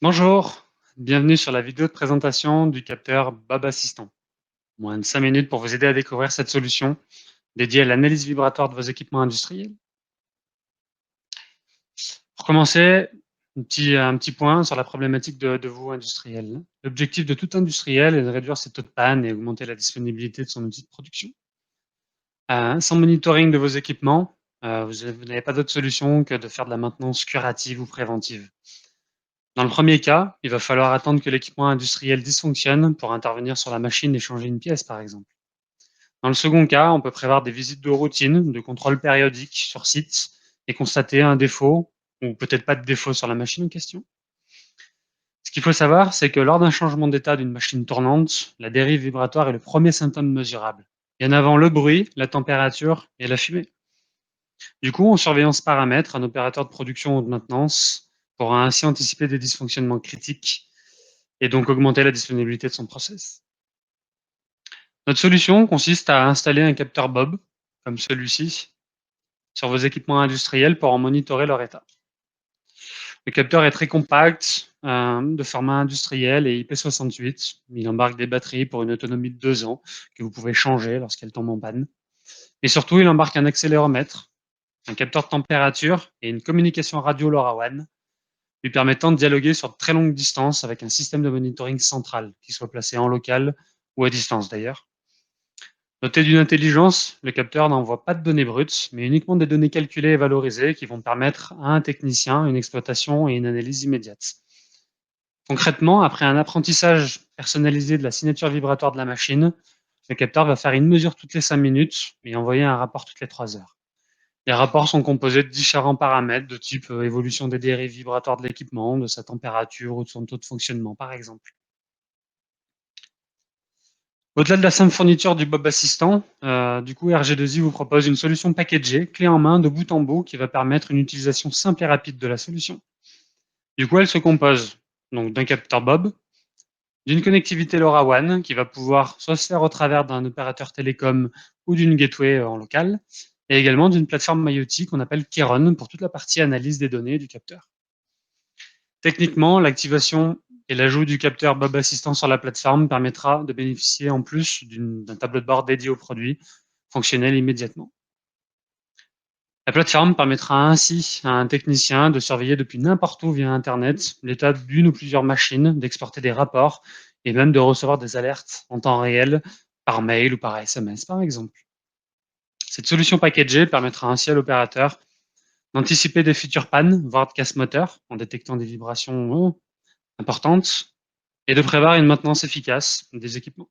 Bonjour, bienvenue sur la vidéo de présentation du capteur Bob Assistant. Moins de 5 minutes pour vous aider à découvrir cette solution dédiée à l'analyse vibratoire de vos équipements industriels. Pour commencer, un petit point sur la problématique de vous industriel. L'objectif de tout industriel est de réduire ses taux de panne et augmenter la disponibilité de son outil de production. Sans monitoring de vos équipements, vous n'avez pas d'autre solution que de faire de la maintenance curative ou préventive. Dans le premier cas, il va falloir attendre que l'équipement industriel dysfonctionne pour intervenir sur la machine et changer une pièce, par exemple. Dans le second cas, on peut prévoir des visites de routine, de contrôle périodique sur site et constater un défaut ou peut-être pas de défaut sur la machine en question. Ce qu'il faut savoir, c'est que lors d'un changement d'état d'une machine tournante, la dérive vibratoire est le premier symptôme mesurable, bien avant le bruit, la température et la fumée. Du coup, en surveillant ce paramètre, un opérateur de production ou de maintenance pourra ainsi anticiper des dysfonctionnements critiques et donc augmenter la disponibilité de son process. Notre solution consiste à installer un capteur Bob, comme celui-ci, sur vos équipements industriels pour en monitorer leur état. Le capteur est très compact, de format industriel et IP68. Il embarque des batteries pour une autonomie de 2 ans que vous pouvez changer lorsqu'elles tombent en panne. Et surtout, il embarque un accéléromètre, un capteur de température et une communication radio LoRaWAN lui permettant de dialoguer sur de très longues distances avec un système de monitoring central, qui soit placé en local ou à distance d'ailleurs. Doté d'une intelligence, le capteur n'envoie pas de données brutes, mais uniquement des données calculées et valorisées qui vont permettre à un technicien une exploitation et une analyse immédiate. Concrètement, après un apprentissage personnalisé de la signature vibratoire de la machine, le capteur va faire une mesure toutes les 5 minutes et envoyer un rapport toutes les 3 heures. Les rapports sont composés de différents paramètres de type évolution des dérives vibratoires de l'équipement, de sa température ou de son taux de fonctionnement par exemple. Au-delà de la simple fourniture du Bob Assistant, du coup RG2I vous propose une solution packagée, clé en main, de bout en bout, qui va permettre une utilisation simple et rapide de la solution. Du coup, elle se compose donc d'un capteur Bob, d'une connectivité LoRaWAN qui va pouvoir soit se faire au travers d'un opérateur télécom ou d'une gateway en local, et également d'une plateforme IoT qu'on appelle Keron pour toute la partie analyse des données du capteur. Techniquement, l'activation et l'ajout du capteur Bob Assistant sur la plateforme permettra de bénéficier en plus d'un tableau de bord dédié au produit, fonctionnel immédiatement. La plateforme permettra ainsi à un technicien de surveiller depuis n'importe où via Internet l'état d'une ou plusieurs machines, d'exporter des rapports et même de recevoir des alertes en temps réel par mail ou par SMS par exemple. Cette solution packagée permettra ainsi à l'opérateur d'anticiper des futures pannes, voire de casse moteur, en détectant des vibrations importantes et de prévoir une maintenance efficace des équipements.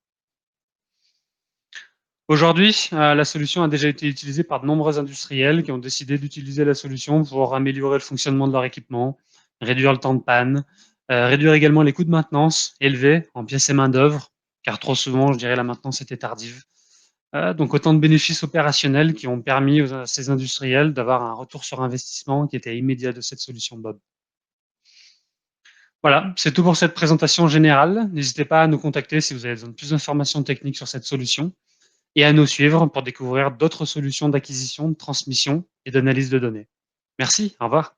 Aujourd'hui, la solution a déjà été utilisée par de nombreux industriels qui ont décidé d'utiliser la solution pour améliorer le fonctionnement de leur équipement, réduire le temps de panne, réduire également les coûts de maintenance élevés en pièces et main-d'œuvre, car trop souvent, je dirais, la maintenance était tardive. Donc autant de bénéfices opérationnels qui ont permis à ces industriels d'avoir un retour sur investissement qui était immédiat de cette solution Bob. Voilà, c'est tout pour cette présentation générale. N'hésitez pas à nous contacter si vous avez besoin de plus d'informations techniques sur cette solution et à nous suivre pour découvrir d'autres solutions d'acquisition, de transmission et d'analyse de données. Merci, au revoir.